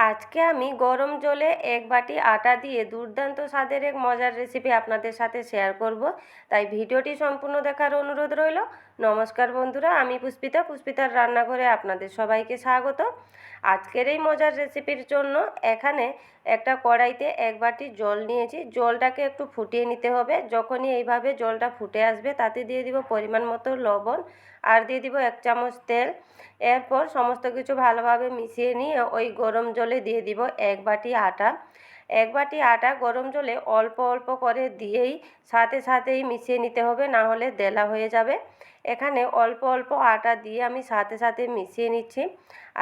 আজকে আমি গরম জলে এক বাটি আটা দিয়ে দুর্দান্ত স্বাদের এক মজার রেসিপি আপনাদের সাথে শেয়ার করব। তাই ভিডিওটি সম্পূর্ণ দেখার অনুরোধ রইল। নমস্কার বন্ধুরা, আমি পুষ্পিতার রান্নাঘরে আপনাদের সবাইকে স্বাগত। আজকের এই মজার রেসিপির জন্য এখানে একটা কড়াইতে এক বাটি জল নিয়েছি। জলটাকে একটু ফুটিয়ে নিতে হবে। যখনই এইভাবে জলটা ফুটে আসবে তাতে দিয়ে দিব পরিমাণ মতো লবণ আর দিয়ে দিব 1 চামচ তেল। এরপর সমস্ত কিছু ভালোভাবে মিশিয়ে নিয়ে ওই গরম জলে দিয়ে দিব এক বাটি আটা। এক বাটি আটা গরম জলে অল্প অল্প করে দিয়েই সাথেই মিশিয়ে নিতে হবে, না হলে দেলা হয়ে যাবে। এখানে অল্প অল্প আটা দিয়ে আমি সাথে মিশিয়ে নিচ্ছি।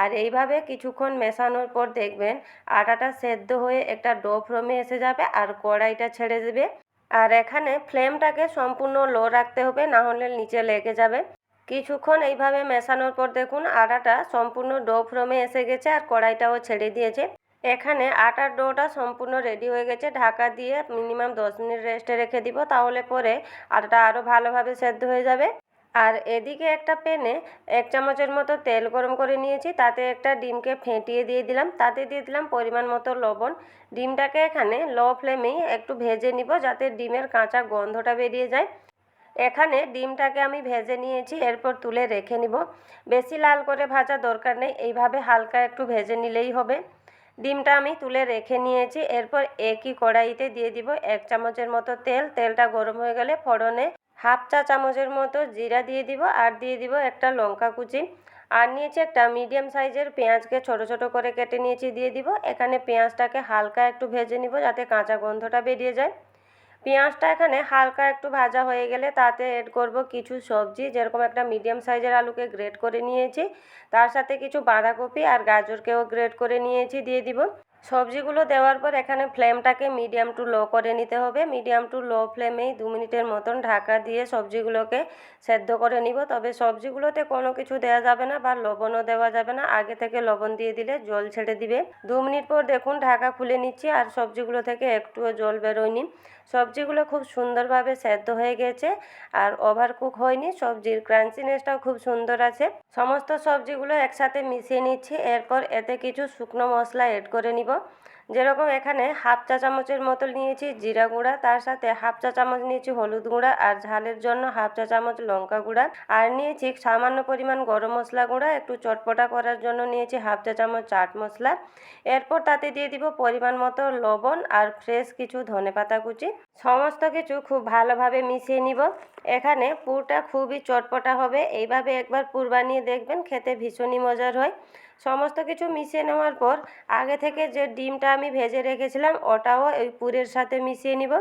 আর এইভাবে কিছুক্ষণ মেশানোর পর দেখবেন আটাটা সেদ্ধ হয়ে একটা ডো ফর্মে এসে যাবে আর কড়াইটা ছেড়ে দেবে। আর এখানে ফ্লেমটাকে সম্পূর্ণ লো রাখতে হবে, না হলে নিচে লেগে যাবে। কিছুক্ষণ এইভাবে মেশানোর পর দেখুন আটাটা সম্পূর্ণ ডো ফর্মে এসে গেছে আর কড়াইটাও ছেড়ে দিয়েছে। এখানে আটার ডোটা সম্পূর্ণ রেডি হয়ে গেছে। ঢাকা দিয়ে মিনিমাম 10 মিনিট রেস্টে রেখে দিব, তাহলে পরে আটাটা আরও ভালোভাবে সেদ্ধ হয়ে যাবে। আর এদিকে একটা প্যানে 1 চামচের মতো তেল গরম করে নিয়েছি। তাতে একটা ডিমকে ফেটিয়ে দিয়ে দিলাম। তাতে দিয়ে দিলাম পরিমাণ মতো লবণ। ডিমটাকে এখানে লো ফ্লেমেই একটু ভেজে নিব, যাতে ডিমের কাঁচা গন্ধটা বেরিয়ে যায়। এখানে ডিমটাকে আমি ভেজে নিয়েছি, এরপর তুলে রেখে নিব। বেশি লাল করে ভাজা দরকার নেই, এইভাবে হালকা একটু ভেজে নিলেই হবে। ডিমটা আমি তুলে রেখে নিয়েছি। এরপর একই কড়াইতে দিয়ে দিব 1 চামচের মতো তেল। তেলটা গরম হয়ে গেলে ফোড়নে হাফ চা চামচের মতো জিরা দিয়ে দিব আর দিয়ে দিব একটা লঙ্কা কুচি। আর নিয়েছি একটা মিডিয়াম সাইজের পেঁয়াজকে ছোট ছোট করে কেটে নিয়েছি, দিয়ে দিব। এখানে পেঁয়াজটাকে হালকা একটু ভেজে নিব, যাতে কাঁচা গন্ধটা বেরিয়ে যায়। পেঁয়াজটা এখানে হালকা একটু ভাজা হয়ে গেলে তাতে এড করব কিছু সবজি, যেরকম একটা মিডিয়াম সাইজের আলুকে গ্রেট করে নিয়েছি, তার সাথে কিছু বাঁধাকপি আর গাজরকেও গ্রেট করে নিয়েছি, দিয়ে দিব। সবজিগুলো দেওয়ার পর এখানে ফ্লেমটাকে মিডিয়াম টু লো করে নিতে হবে। মিডিয়াম টু লো ফ্লেমেই 2 মিনিটের মতন ঢাকা দিয়ে সবজিগুলোকে সেদ্ধ করে নিব। তবে সবজিগুলোতে কোনো কিছু দেওয়া যাবে না বা লবণও দেওয়া যাবে না, আগে থেকে লবণ দিয়ে দিলে জল ছেড়ে দিবে। 2 মিনিট পর দেখুন ঢাকা খুলে নিচ্ছি আর সবজিগুলো থেকে একটুও জল বেরোয়নি। সবজিগুলো খুব সুন্দরভাবে সেদ্ধ হয়ে গেছে আর ওভারকুক হয়নি। সবজির ক্রাঞ্চিনেসটাও খুব সুন্দর আছে। সমস্ত সবজিগুলো একসাথে মিশিয়ে নিচ্ছি। এরপর এতে কিছু শুকনো মশলা এড করে নিব। যেরকম এখানে হাফ চা চামচের মতো নিয়েছি জিরা গুঁড়া, তার সাথে হাফ চা চামচ নিয়েছি হলুদ গুঁড়া আর ঝালের জন্য হাফ চা চামচ লঙ্কা গুঁড়া, আর নিয়েছি সামান্য পরিমাণ গরম মশলা গুঁড়া। একটু চটপটা করার জন্য নিয়েছি হাফ চা চামচ চাট মশলা। এরপর তাতে দিয়ে দিব পরিমাণ মতো লবণ আর ফ্রেশ কিছু ধনেপাতা কুচি। সমস্ত কিছু খুব ভালোভাবে মিশিয়ে নিব। এখানে পুরটা খুবই চটপটা হবে। এইভাবে একবার পুর বানিয়ে দেখবেন, খেতে ভীষণই মজার হয়। সমস্ত কিছু মিশিয়ে নেওয়ার পর আগে থেকে যে ডিমটা আমি ভেজে রেখেছিলাম ওটাও ওই পুরের সাথে মিশিয়ে নিব।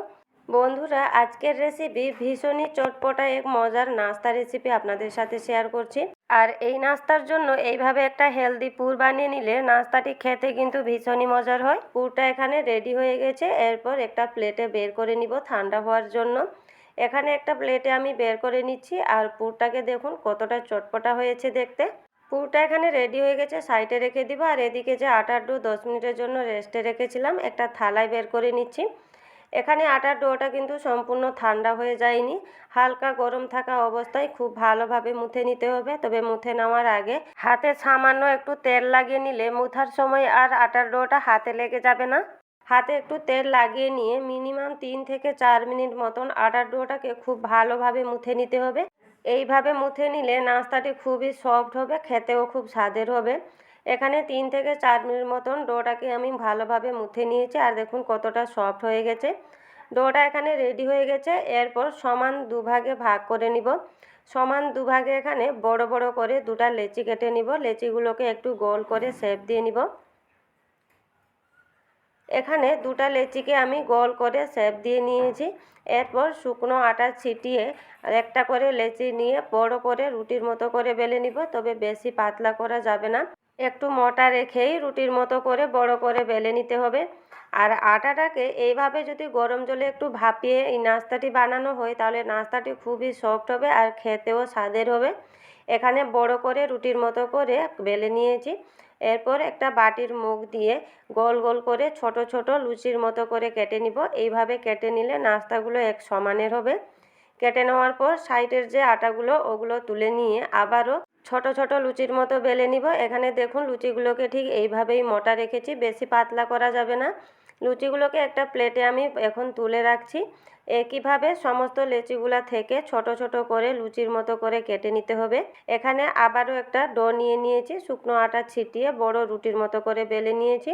বন্ধুরা, আজকের রেসিপি ভীষণই চটপটা এক মজার নাস্তা রেসিপি আপনাদের সাথে শেয়ার করছি। আর এই নাস্তার জন্য এইভাবে একটা হেলদি পুর বানিয়ে নিলে নাস্তাটি খেতে কিন্তু ভীষণই মজার হয়। পুরটা এখানে রেডি হয়ে গেছে। এরপর একটা প্লেটে বের করে নিব ঠান্ডা হওয়ার জন্য। এখানে একটা প্লেটে আমি বের করে নিচ্ছি আর পুরটাকে দেখুন কতটা চটপটা হয়েছে দেখতে। পুরটা এখানে রেডি হয়ে গেছে, সাইডে রেখে দিব। আর এদিকে যে আটার ডো 10 মিনিটের জন্য রেস্টে রেখেছিলাম, একটা থালায় বের করে নিচ্ছি। এখানে আটার ডোটা কিন্তু সম্পূর্ণ ঠান্ডা হয়ে যায়নি, হালকা গরম থাকা অবস্থায় খুব ভালোভাবে মুথে নিতে হবে। তবে মুথে নেওয়ার আগে হাতে সামান্য একটু তেল লাগিয়ে নিলে মুথার সময় আর আটার ডোটা হাতে লেগে যাবে না। হাতে একটু তেল লাগিয়ে নিয়ে মিনিমাম 3 থেকে 4 মিনিট মতন আটার ডোটাকে খুব ভালোভাবে মুথে নিতে হবে। এইভাবে মুথে নিলে নাস্তাটি খুবই সফট হবে, খেতেও খুব স্বাদের হবে। এখানে 3 থেকে 4 মিনিট মতন ডোটাকে আমি ভালোভাবে মুথে নিয়েছি আর দেখুন কতটা সফট হয়ে গেছে। ডোটা এখানে রেডি হয়ে গেছে। এরপর সমান দুভাগে ভাগ করে নিব। সমান দুভাগে এখানে বড় বড় করে দুটা লেচি কেটে নিব। লেচিগুলোকে একটু গোল করে শেপ দিয়ে নিব। এখানে দুটা লেচিকে আমি গোল করে শেপ দিয়ে নিয়েছি। এরপর শুকনো আটা ছিটিয়ে একটা করে লেচি নিয়ে বড় করে রুটির মতো করে বেলে নিব। তবে বেশি পাতলা করা যাবে না, একটু মোটা রেখেই রুটির মতো করে বড় করে বেলে নিতে হবে। আর আটাটাকে এইভাবে যদি গরম জলে একটু ভাপিয়ে এই নাস্তাটি বানানো হয়, তাহলে নাস্তাটি খুবই সফট হবে আর খেতেও স্বাদের হবে। এখানে বড় করে রুটির মতো করে বেলে নিয়েছি। এরপর একটা বাটির মুখ দিয়ে গোল গোল করে ছোট ছোট লুচির মতো করে কেটে নিব। এইভাবে কেটে নিলে নাস্তাগুলো এক সমানের হবে। কেটে নেওয়ার পর সাইডের যে আটাগুলো ওগুলো তুলে নিয়ে আবারও ছোট ছোট লুচির মতো বেলে নিব। এখানে দেখুন লুচিগুলোকে ঠিক এইভাবেই মোটা রেখেছি, বেশি পাতলা করা যাবে না। লুচিগুলোকে একটা প্লেটে আমি এখন তুলে রাখছি। একইভাবে সমস্ত লেচিগুলা থেকে ছোট ছোট করে লুচির মতো করে কেটে নিতে হবে। এখানে আবারও একটা ডো নিয়ে নিয়েছি, শুকনো আটা ছিটিয়ে বড় রুটির মতো করে বেলে নিয়েছি।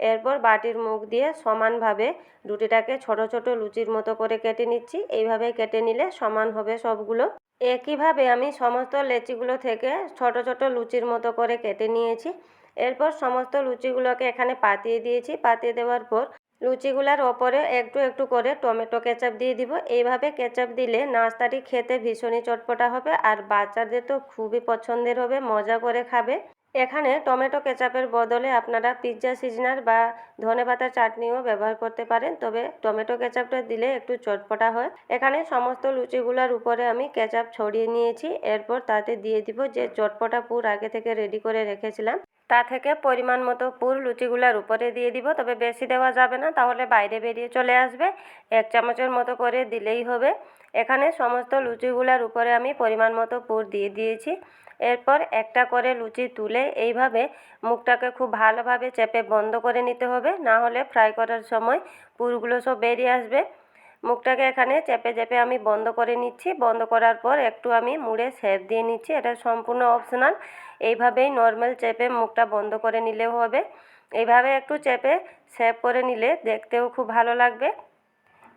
এরপর বাটির মুখ দিয়ে সমানভাবে রুটিটাকে ছোট ছোট লুচির মতো করে কেটে নিচ্ছি। এইভাবে কেটে নিলে সমান হবে সবগুলো। একইভাবে আমি সমস্ত লেচিগুলো থেকে ছোট ছোট লুচির মতো করে কেটে নিয়েছি। এরপর সমস্ত লুচিগুলোকে এখানে পাতিয়ে দিয়েছি। পাতিয়ে দেওয়ার পর লুচিগুলোর ওপরে একটু একটু করে টমেটো কেচাপ দিয়ে দিব। এইভাবে কেচাপ দিলে নাস্তাটি খেতে ভীষণই চটপটা হবে, আর বাচ্চাদের তো খুবই পছন্দের হবে, মজা করে খাবে। এখানে টমেটো কেচাপের বদলে আপনারা পিৎজা সিজনার বা ধনেপাতার চাটনিও ব্যবহার করতে পারেন, তবে টমেটো কেচাপটা দিলে একটু চটপটা হয়। এখানে সমস্ত লুচিগুলোর উপরে আমি কেচাপ ছড়িয়ে নিয়েছি। এরপর তাতে দিয়ে দিব যে চটপটা পুর আগে থেকে রেডি করে রেখেছিলাম, তা থেকে পরিমাণ মতো পুর লুচিগুলোর উপরে দিয়ে দিব। তবে বেশি দেওয়া যাবে না, তাহলে বাইরে বেরিয়ে চলে আসবে। 1 চামচের মতো করে দিলেই হবে। এখানে সমস্ত লুচিগুলোর উপরে আমি পরিমাণ মতো পুর দিয়ে দিয়েছি। এরপর একটা করে লুচি তুলে এইভাবে মুখটাকে খুব ভালোভাবে চেপে বন্ধ করে নিতে হবে, না হলে ফ্রাই করার সময় পুরগুলো সব বেরিয়ে আসবে। মুখটাকে এখানে চেপে চেপে আমি বন্ধ করে নিচ্ছি। বন্ধ করার পর একটু আমি মুড়ে শেপ দিয়ে নিচ্ছি। এটা সম্পূর্ণ অপশনাল। এইভাবেই নর্মাল চেপে মুখটা বন্ধ করে নিলেও হবে। এইভাবে একটু চেপে শেপ করে নিলে দেখতেও খুব ভালো লাগবে।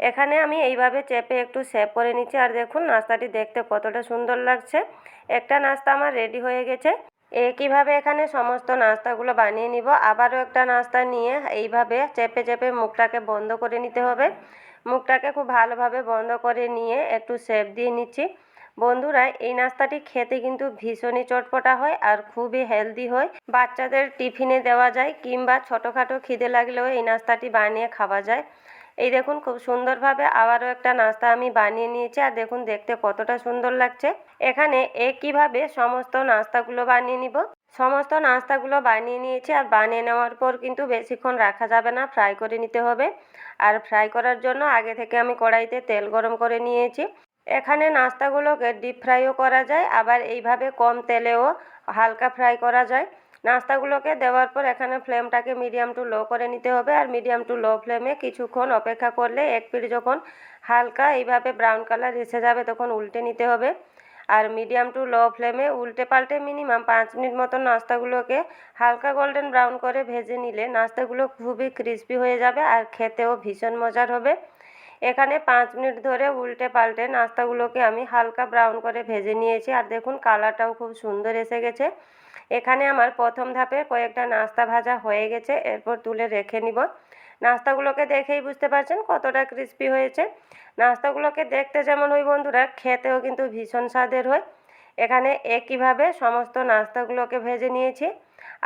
এখানে আমি এইভাবে চেপে একটু শেপ করে নিচ্ছি। আর দেখুন নাস্তাটি দেখতে কতটা সুন্দর লাগছে। একটা নাস্তা আমার রেডি হয়ে গেছে। একইভাবে এখানে সমস্ত নাস্তাগুলো বানিয়ে নিব। আবারও একটা নাস্তা নিয়ে এইভাবে চেপে চেপে মুখটাকে বন্ধ করে নিতে হবে। মুখটাকে খুব ভালোভাবে বন্ধ করে নিয়ে একটু শেপ দিয়ে নিচ্ছি। বন্ধুরা, এই নাস্তাটি খেতে কিন্তু ভীষণই চটপটা হয় আর খুবই হেলদি হয়। বাচ্চাদের টিফিনে দেওয়া যায়, কিংবা ছোটোখাটো খিদে লাগলেও এই নাস্তাটি বানিয়ে খাওয়া যায়। এই দেখুন খুব সুন্দরভাবে আবারও একটা নাস্তা আমি বানিয়ে নিয়েছি, আর দেখুন দেখতে কতটা সুন্দর লাগছে। এখানে একইভাবে সমস্ত নাস্তাগুলো বানিয়ে নিব। সমস্ত নাস্তাগুলো বানিয়ে নিয়েছি, আর বানিয়ে নেওয়ার পর কিন্তু বেশিক্ষণ রাখা যাবে না, ফ্রাই করে নিতে হবে। আর ফ্রাই করার জন্য আগে থেকে আমি কড়াইতে তেল গরম করে নিয়েছি। এখানে নাস্তাগুলোকে ডিপ ফ্রাইও করা যায়, আবার এইভাবে কম তেলেও হালকা ফ্রাই করা যায়। নাস্তাগুলোকে দেওয়ার পর এখানে ফ্লেমটাকে মিডিয়াম টু লো করে নিতে হবে, আর মিডিয়াম টু লো ফ্লেমে কিছুক্ষণ অপেক্ষা করলে এক পিঠ যখন হালকা এইভাবে ব্রাউন কালার এসে যাবে তখন উল্টে নিতে হবে। আর মিডিয়াম টু লো ফ্লেমে উল্টে পাল্টে মিনিমাম 5 মিনিট মতো নাস্তাগুলোকে হালকা গোল্ডেন ব্রাউন করে ভেজে নিলে নাস্তাগুলো খুবই ক্রিস্পি হয়ে যাবে আর খেতেও ভীষণ মজার হবে। এখানে 5 মিনিট ধরে উল্টে পাল্টে নাস্তাগুলোকে আমি হালকা ব্রাউন করে ভেজে নিয়েছি, আর দেখুন কালারটাও খুব সুন্দর এসে গেছে। এখানে আমার প্রথম ধাপের কয়েকটা নাস্তা ভাজা হয়ে গেছে। এরপর তুলে রেখে নিব। নাস্তাগুলোকে দেখেই বুঝতে পারছেন কতটা ক্রিস্পি হয়েছে। নাস্তাগুলোকে দেখতে যেমন হয় বন্ধুরা, খেতেও কিন্তু ভীষণ স্বাদের হয়। এখানে একইভাবে সমস্ত নাস্তাগুলোকে ভেজে নিয়েছি,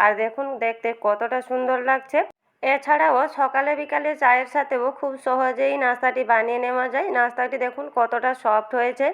আর দেখুন দেখতে কতটা সুন্দর লাগছে। এছাড়াও সকালে বিকালে চায়ের সাথেও খুব সহজেই নাস্তাটি বানিয়ে নেওয়া যায়। নাস্তাটি দেখুন কতটা সফট হয়েছে।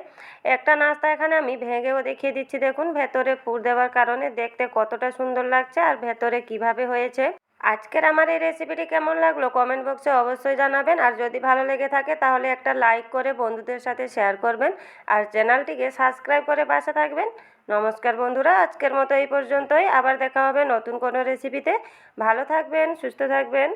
একটা নাস্তা এখানে আমি ভেঙেও দেখিয়ে দিচ্ছি। দেখুন ভেতরে পুর দেওয়ার কারণে দেখতে কতটা সুন্দর লাগছে, আর ভেতরে কিভাবে হয়েছে। আজকের আমার এই রেসিপিটি কেমন লাগলো কমেন্ট বক্সে অবশ্যই জানাবেন, আর যদি ভালো লেগে থাকে তাহলে একটা লাইক করে বন্ধুদের সাথে শেয়ার করবেন, আর চ্যানেলটিকে সাবস্ক্রাইব করে পাশে থাকবেন। নমস্কার বন্ধুরা, আজকের মতো এই পর্যন্তই। আবার দেখা হবে নতুন কোনো রেসিপিতে। ভালো থাকবেন, সুস্থ থাকবেন।